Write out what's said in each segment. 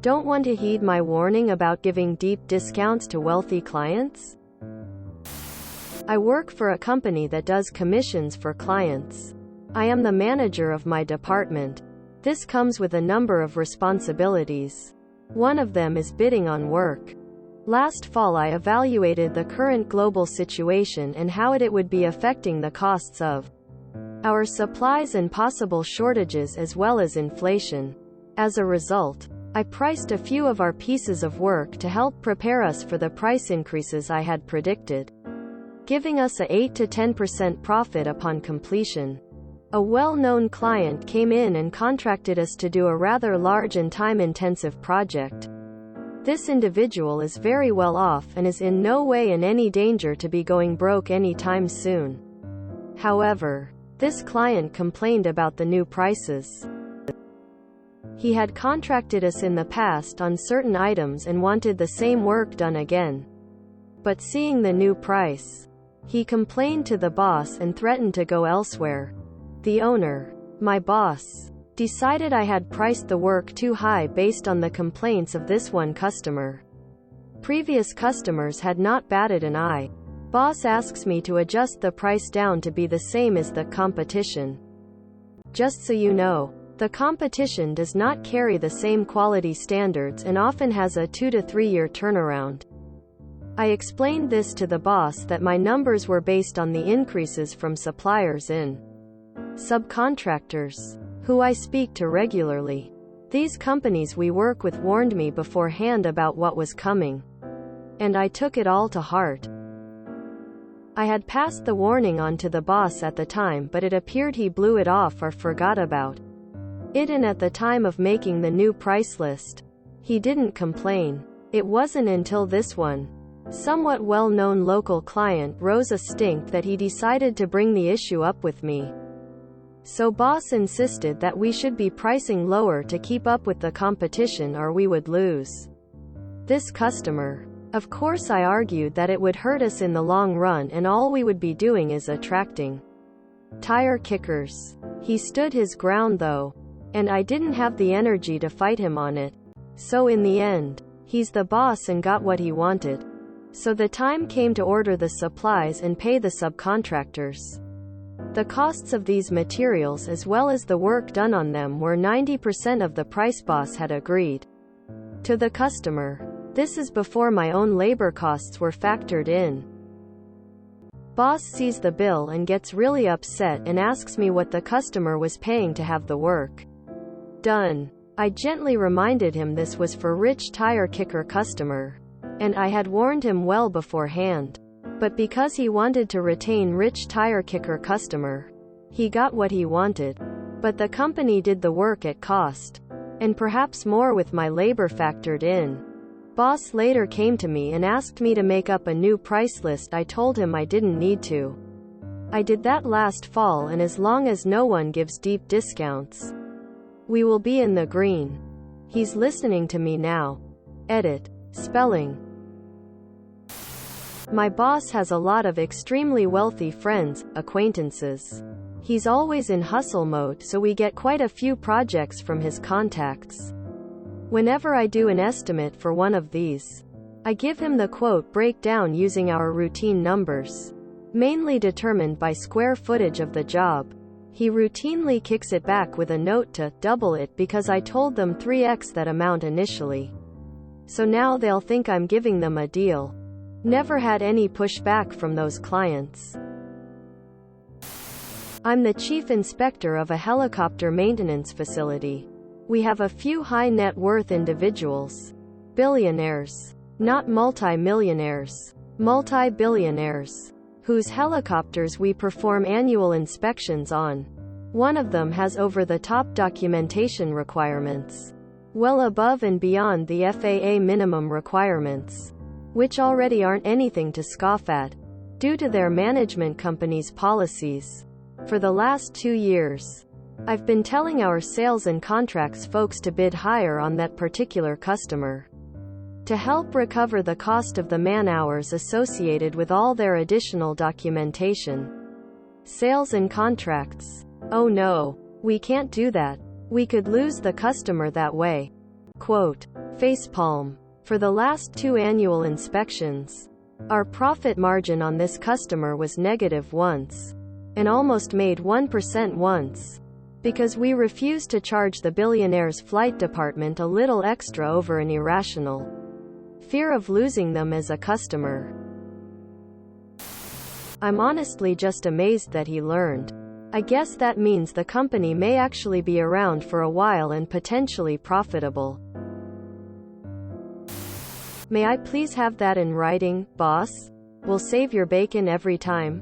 Don't want to heed my warning about giving deep discounts to wealthy clients? I work for a company that does commissions for clients. I am the manager of my department. This comes with a number of responsibilities. One of them is bidding on work. Last fall I evaluated the current global situation and how it would be affecting the costs of our supplies and possible shortages as well as inflation. As a result, I priced a few of our pieces of work to help prepare us for the price increases I had predicted, giving us a 8 to 10% profit upon completion. A well-known client came in and contracted us to do a rather large and time-intensive project. This individual is very well off and is in no way in any danger to be going broke anytime soon. However, this client complained about the new prices. He had contracted us in the past on certain items and wanted the same work done again. But seeing the new price, he complained to the boss and threatened to go elsewhere. The owner, my boss, decided I had priced the work too high based on the complaints of this one customer. Previous customers had not batted an eye. Boss asks me to adjust the price down to be the same as the competition. Just so you know, the competition does not carry the same quality standards and often has a 2 to 3 year turnaround. I explained this to the boss that my numbers were based on the increases from suppliers and subcontractors, who I speak to regularly. These companies we work with warned me beforehand about what was coming, and I took it all to heart. I had passed the warning on to the boss at the time, but it appeared he blew it off or forgot about it, and at the time of making the new price list, he didn't complain. It wasn't until this one, somewhat well-known local client rose a stink that he decided to bring the issue up with me. So boss insisted that we should be pricing lower to keep up with the competition or we would lose this customer. Of course I argued that it would hurt us in the long run and all we would be doing is attracting tire kickers. He stood his ground though, and I didn't have the energy to fight him on it. So in the end, he's the boss and got what he wanted. So the time came to order the supplies and pay the subcontractors. The costs of these materials as well as the work done on them were 90% of the price boss had agreed to the customer. This is before my own labor costs were factored in. Boss sees the bill and gets really upset and asks me what the customer was paying to have the work done. I gently reminded him this was for rich tire kicker customer, and I had warned him well beforehand. But because he wanted to retain rich tire kicker customer, he got what he wanted. But the company did the work at cost, and perhaps more with my labor factored in. Boss later came to me and asked me to make up a new price list. I told him I didn't need to. I did that last fall, and as long as no one gives deep discounts, we will be in the green. He's listening to me now. Edit. Spelling. My boss has a lot of extremely wealthy friends, acquaintances. He's always in hustle mode, so we get quite a few projects from his contacts. Whenever I do an estimate for one of these, I give him the quote breakdown using our routine numbers, mainly determined by square footage of the job. He routinely kicks it back with a note to double it because I told them 3x that amount initially. So now they'll think I'm giving them a deal. Never had any pushback from those clients. I'm the chief inspector of a helicopter maintenance facility. We have a few high net worth individuals, billionaires, not multi-millionaires, multi-billionaires, whose helicopters we perform annual inspections on. One of them has over-the-top documentation requirements, well above and beyond the FAA minimum requirements, which already aren't anything to scoff at, due to their management company's policies. For the last 2 years, I've been telling our sales and contracts folks to bid higher on that particular customer, to help recover the cost of the man-hours associated with all their additional documentation. Sales and contracts. Oh no, we can't do that. We could lose the customer that way. Quote. Facepalm. For the last 2 annual inspections, our profit margin on this customer was negative once, and almost made 1% once, because we refused to charge the billionaire's flight department a little extra over an irrational fear of losing them as a customer. I'm honestly just amazed that he learned. I guess that means the company may actually be around for a while and potentially profitable. May I please have that in writing, boss? Will save your bacon every time.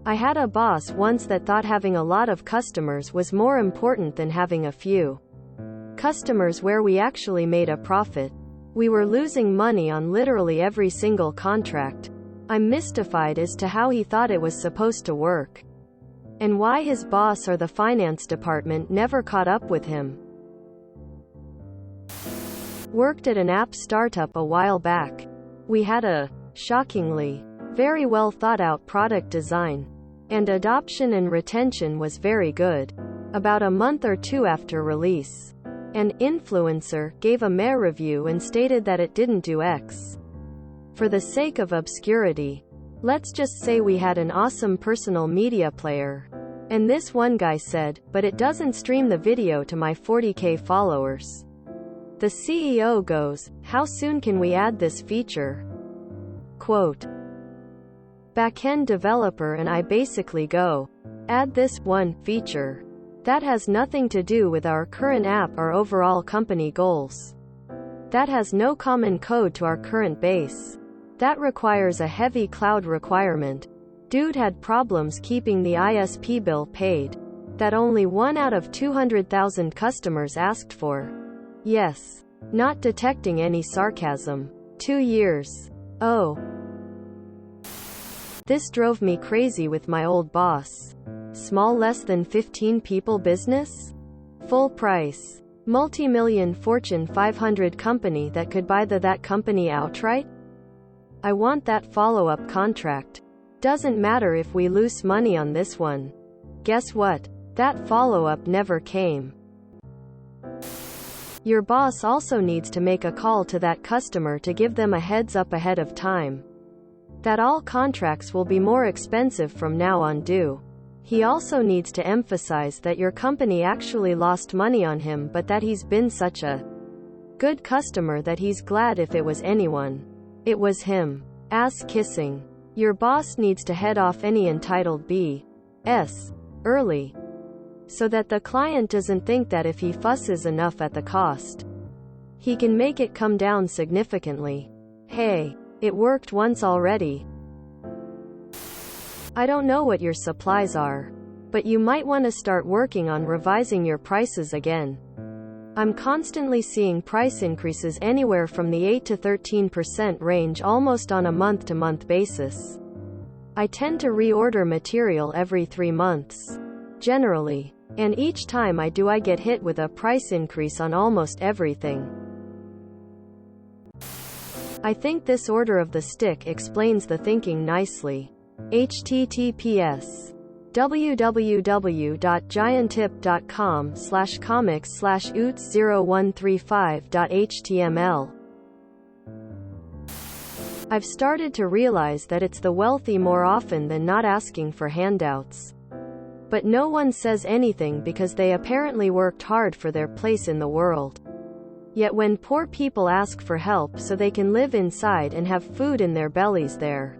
I had a boss once that thought having a lot of customers was more important than having a few customers where we actually made a profit. We were losing money on literally every single contract. I'm mystified as to how he thought it was supposed to work, and why his boss or the finance department never caught up with him. Worked at an app startup a while back. We had a, shockingly, very well thought out product design, and adoption and retention was very good. About a month or 2 after release, an influencer gave a meh review and stated that it didn't do X. For the sake of obscurity, let's just say we had an awesome personal media player. And this one guy said, but it doesn't stream the video to my 40K followers. The CEO goes, how soon can we add this feature? Quote. Backend developer and I basically go, add this one feature. That has nothing to do with our current app or overall company goals. That has no common code to our current base. That requires a heavy cloud requirement. Dude had problems keeping the ISP bill paid. That only 1 out of 200,000 customers asked for. Yes. Not detecting any sarcasm. 2 years. Oh. This drove me crazy with my old boss. Small less than 15 people business? Full price. Multi-million Fortune 500 company that could buy that company outright? I want that follow-up contract. Doesn't matter if we lose money on this one. Guess what? That follow-up never came. Your boss also needs to make a call to that customer to give them a heads up ahead of time that all contracts will be more expensive from now on due. He also needs to emphasize that your company actually lost money on him, but that he's been such a good customer that he's glad if it was anyone, it was him. Ass kissing. Your boss needs to head off any entitled BS early, so that the client doesn't think that if he fusses enough at the cost, he can make it come down significantly. Hey, it worked once already. I don't know what your supplies are, but you might want to start working on revising your prices again. I'm constantly seeing price increases anywhere from the 8 to 13% range almost on a month-to-month basis. I tend to reorder material every 3 months. Generally. And each time I do, I get hit with a price increase on almost everything. I think this order of the stick explains the thinking nicely. https www.gianttip.com/comics/oots0135.html. I've started to realize that it's the wealthy more often than not asking for handouts. But no one says anything because they apparently worked hard for their place in the world. Yet when poor people ask for help so they can live inside and have food in their bellies, they're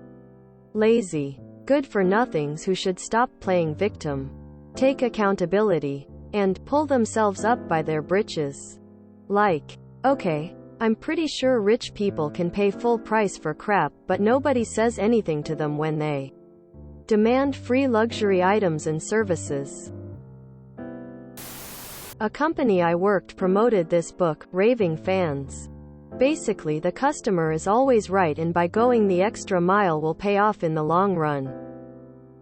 lazy, good-for-nothings who should stop playing victim, take accountability, and pull themselves up by their britches. Like, okay, I'm pretty sure rich people can pay full price for crap, but nobody says anything to them when they demand free luxury items and services. A company I worked promoted this book, Raving Fans. Basically, the customer is always right, and by going the extra mile will pay off in the long run.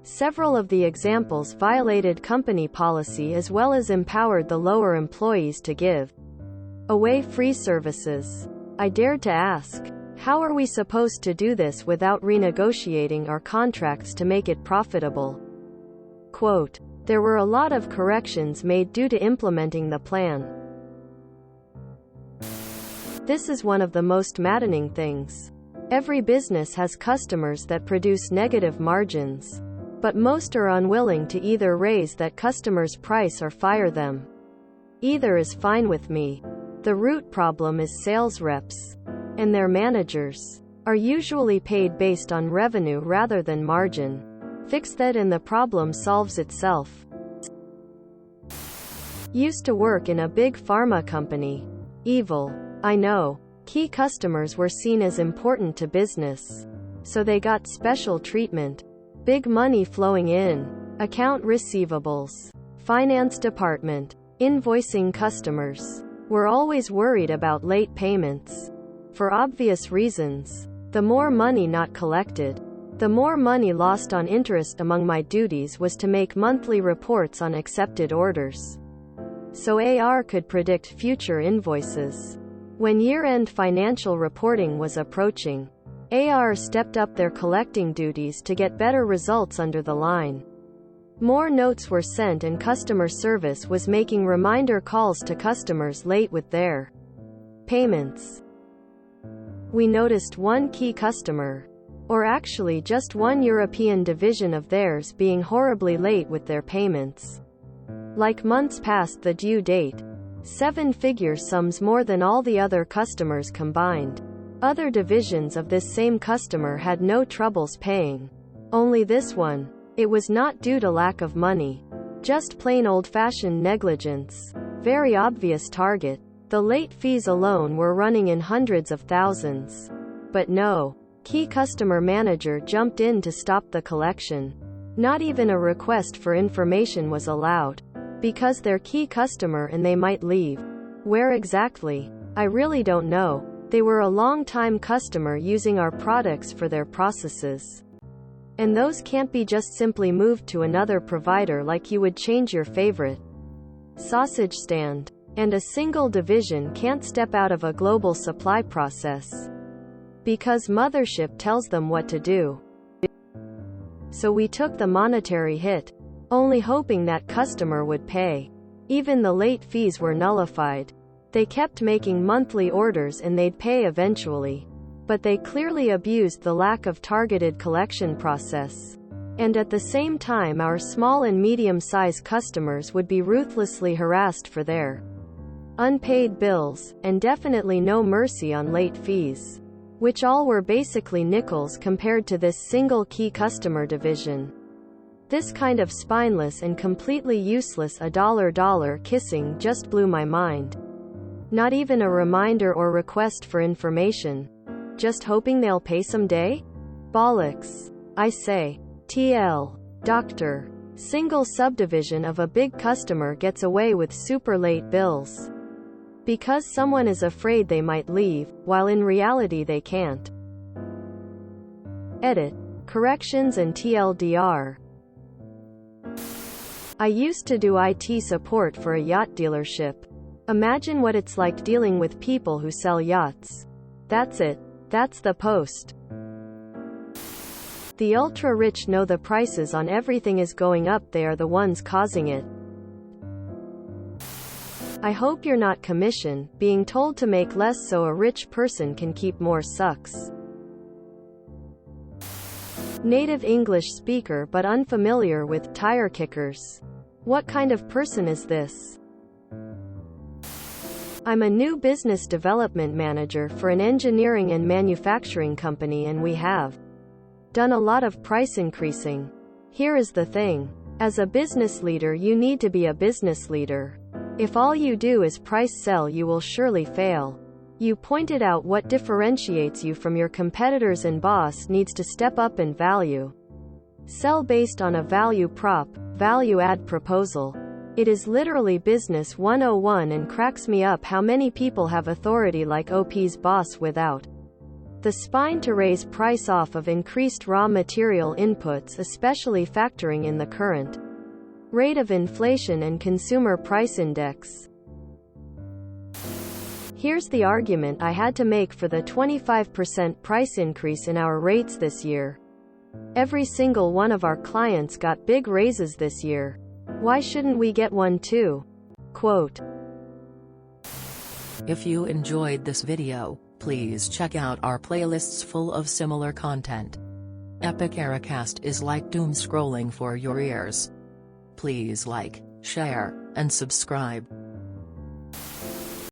Several of the examples violated company policy as well as empowered the lower employees to give away free services. I dared to ask, how are we supposed to do this without renegotiating our contracts to make it profitable? Quote, there were a lot of corrections made due to implementing the plan. This is one of the most maddening things. Every business has customers that produce negative margins, but most are unwilling to either raise that customer's price or fire them. Either is fine with me. The root problem is sales reps and their managers are usually paid based on revenue rather than margin. Fix that and the problem solves itself. Used to work in a big pharma company. Evil. I know. Key customers were seen as important to business, so they got special treatment. Big money flowing in. Account receivables. Finance department. Invoicing customers. We're always worried about late payments. For obvious reasons. The more money not collected, the more money lost on interest. Among my duties was to make monthly reports on accepted orders, so AR could predict future invoices. When year-end financial reporting was approaching, AR stepped up their collecting duties to get better results under the line. More notes were sent and customer service was making reminder calls to customers late with their payments. We noticed one key customer, or actually just one European division of theirs, being horribly late with their payments. Like months past the due date. 7-figure sums more than all the other customers combined. Other divisions of this same customer had no troubles paying. Only this one. It was not due to lack of money. Just plain old-fashioned negligence. Very obvious target. The late fees alone were running in hundreds of thousands. But no. Key customer manager jumped in to stop the collection. Not even a request for information was allowed. Because they're key customer and they might leave. Where exactly? I really don't know. They were a long-time customer using our products for their processes. And those can't be just simply moved to another provider like you would change your favorite sausage stand. And a single division can't step out of a global supply process because mothership tells them what to do. So we took the monetary hit, only hoping that customer would pay. Even the late fees were nullified. They kept making monthly orders and they'd pay eventually. But they clearly abused the lack of targeted collection process. And at the same time our small and medium-sized customers would be ruthlessly harassed for their unpaid bills, and definitely no mercy on late fees, which all were basically nickels compared to this single key customer division. This kind of spineless and completely useless dollar kissing just blew my mind. Not even a reminder or request for information. Just hoping they'll pay someday? Bollocks. I say. TL. Doctor. Single subdivision of a big customer gets away with super late bills because someone is afraid they might leave, while in reality they can't. Edit. Corrections and TLDR. I used to do IT support for a yacht dealership. Imagine what it's like dealing with people who sell yachts. That's it. That's the post. The ultra-rich know the prices on everything is going up. They are the ones causing it. I hope you're not commission, being told to make less so a rich person can keep more sucks. Native English speaker but unfamiliar with tire kickers. What kind of person is this? I'm a new business development manager for an engineering and manufacturing company and we have done a lot of price increasing. Here is the thing. As a business leader you need to be a business leader. If all you do is price sell you will surely fail. You pointed out what differentiates you from your competitors and boss needs to step up in value. Sell based on a value prop, value add proposal. It is literally business 101 and cracks me up how many people have authority like OP's boss without the spine to raise price off of increased raw material inputs, especially factoring in the current rate of inflation and consumer price index. Here's the argument I had to make for the 25% price increase in our rates this year. Every single one of our clients got big raises this year. Why shouldn't we get one too? Quote. If you enjoyed this video, please check out our playlists full of similar content. Epic Ericast is like doom scrolling for your ears. Please like, share, and subscribe.